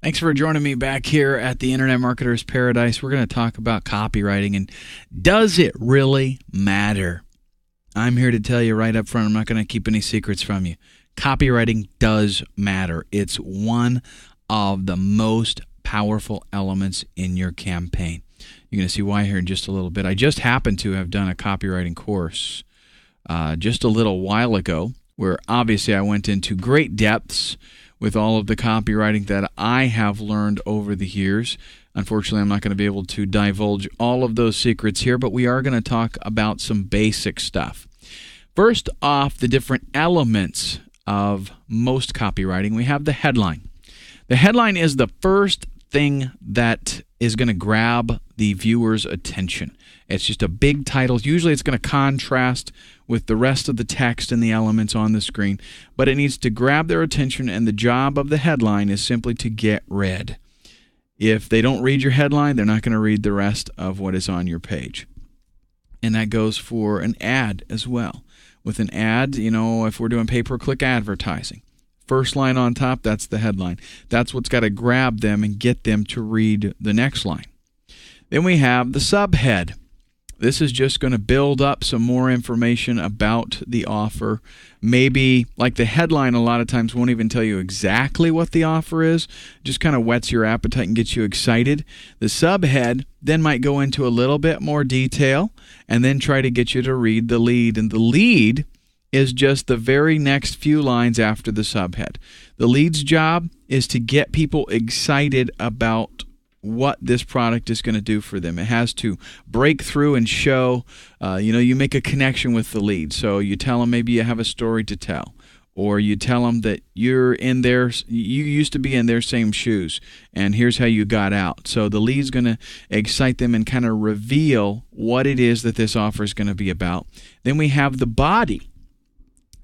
Thanks for joining me back here at the Internet Marketer's Paradise. We're going to talk about copywriting and does it really matter? I'm here to tell you right up front, I'm not going to keep any secrets from you. Copywriting does matter. It's one of the most powerful elements in your campaign. You're going to see why here in just a little bit. I just happened to have done a copywriting course just a little while ago where obviously I went into great depths with all of the copywriting that I have learned over the years. Unfortunately, I'm not going to be able to divulge all of those secrets here, but we are going to talk about some basic stuff. First off, the different elements of most copywriting. We have the headline. The headline is the first thing that is going to grab the viewer's attention. It's just a big title. Usually it's going to contrast with the rest of the text and the elements on the screen, but it needs to grab their attention, and the job of the headline is simply to get read. If they don't read your headline, they're not going to read the rest of what is on your page. And that goes for an ad as well. With an ad, if we're doing pay-per-click advertising, first line on top, that's the headline. That's what's got to grab them and get them to read the next line. Then we have the subhead. This is just going to build up some more information about the offer. Maybe, like the headline a lot of times won't even tell you exactly what the offer is. Just kind of whets your appetite and gets you excited. The subhead then might go into a little bit more detail and then try to get you to read the lead. And the lead is just the very next few lines after the subhead. The lead's job is to get people excited about what this product is going to do for them. It has to break through and show, you make a connection with the lead. So you tell them maybe you have a story to tell, or you tell them that you used to be in their same shoes, and here's how you got out. So the lead's going to excite them and kind of reveal what it is that this offer is going to be about. Then we have the body.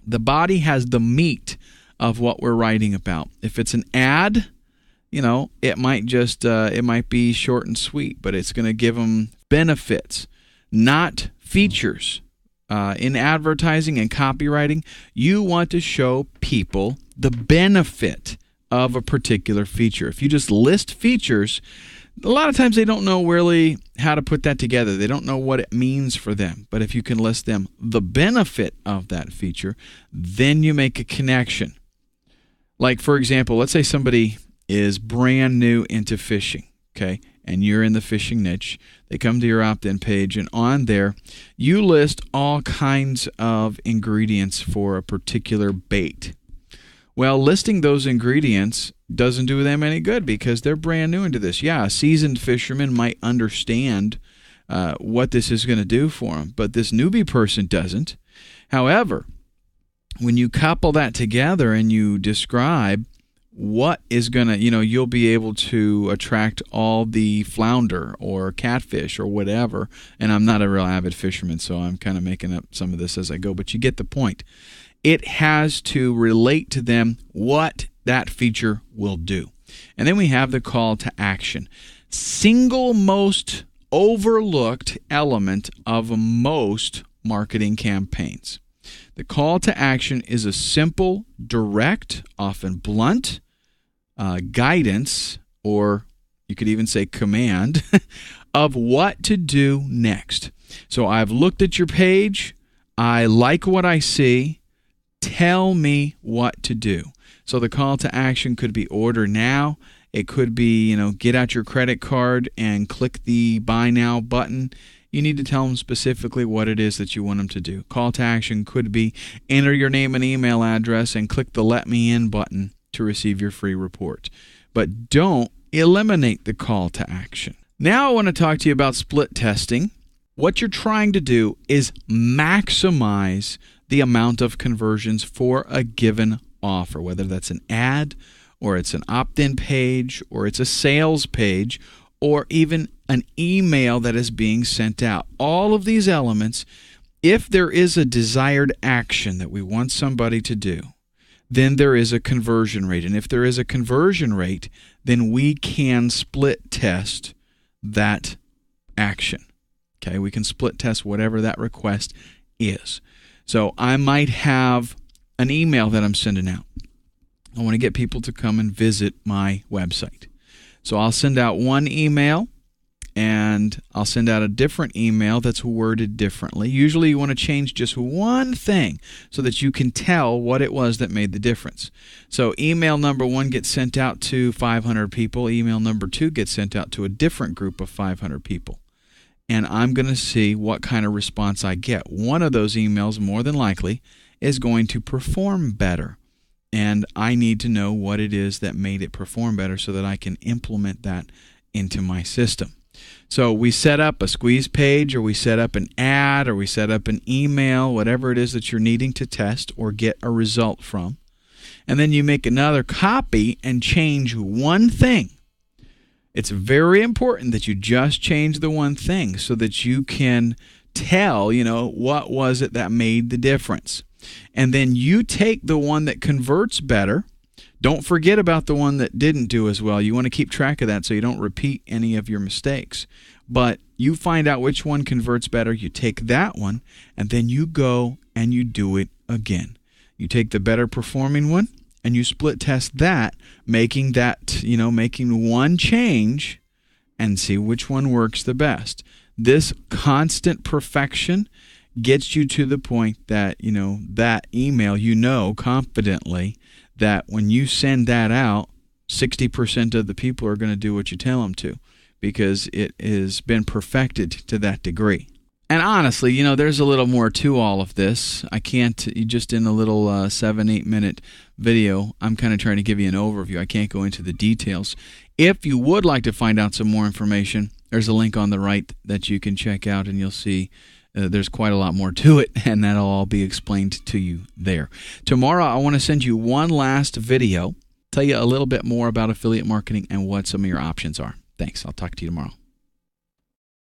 The body has the meat of what we're writing about. If it's an ad, it might be short and sweet, but it's going to give them benefits, not features. In advertising and copywriting, you want to show people the benefit of a particular feature. If you just list features, a lot of times they don't know really how to put that together. They don't know what it means for them. But if you can list them the benefit of that feature, then you make a connection. Like, for example, let's say somebody is brand new into fishing, okay? And you're in the fishing niche. They come to your opt-in page, and on there, you list all kinds of ingredients for a particular bait. Well, listing those ingredients doesn't do them any good because they're brand new into this. Yeah, a seasoned fisherman might understand what this is going to do for them, but this newbie person doesn't. However, when you couple that together and you describe what is going to, you'll be able to attract all the flounder or catfish or whatever. And I'm not a real avid fisherman, so I'm kind of making up some of this as I go, but you get the point. It has to relate to them what that feature will do. And then we have the call to action. Single most overlooked element of most marketing campaigns. The call to action is a simple, direct, often blunt guidance, or you could even say command, of what to do next. So I've looked at your page. I like what I see. Tell me what to do. So the call to action could be order now. It could be, get out your credit card and click the buy now button. You need to tell them specifically what it is that you want them to do. Call to action could be enter your name and email address and click the Let Me In button to receive your free report. But don't eliminate the call to action. Now I want to talk to you about split testing. What you're trying to do is maximize the amount of conversions for a given offer, whether that's an ad or it's an opt-in page or it's a sales page or even an email that is being sent out. All of these elements, if there is a desired action that we want somebody to do, then there is a conversion rate. And if there is a conversion rate, then we can split test that action. Okay, we can split test whatever that request is. So I might have an email that I'm sending out. I want to get people to come and visit my website. So I'll send out one email, and I'll send out a different email that's worded differently. Usually you want to change just one thing so that you can tell what it was that made the difference. So email number 1 gets sent out to 500 people. Email number 2 gets sent out to a different group of 500 people. And I'm going to see what kind of response I get. One of those emails, more than likely, is going to perform better. And I need to know what it is that made it perform better so that I can implement that into my system. So we set up a squeeze page, or we set up an ad, or we set up an email, whatever it is that you're needing to test or get a result from. And then you make another copy and change one thing. It's very important that you just change the one thing so that you can tell, what was it that made the difference. And then you take the one that converts better. Don't forget about the one that didn't do as well. You want to keep track of that so you don't repeat any of your mistakes. But you find out which one converts better. You take that one, and then you go and you do it again. You take the better performing one, and you split test that, making one change, and see which one works the best. This constant perfection gets you to the point that, that email, confidently that when you send that out, 60% of the people are going to do what you tell them to, because it has been perfected to that degree. And honestly, there's a little more to all of this. I can't, just in a little 7-8 minute video, I'm kind of trying to give you an overview. I can't go into the details. If you would like to find out some more information, there's a link on the right that you can check out, and you'll see there's quite a lot more to it, and that'll all be explained to you there. Tomorrow, I want to send you one last video, tell you a little bit more about affiliate marketing and what some of your options are. Thanks. I'll talk to you tomorrow.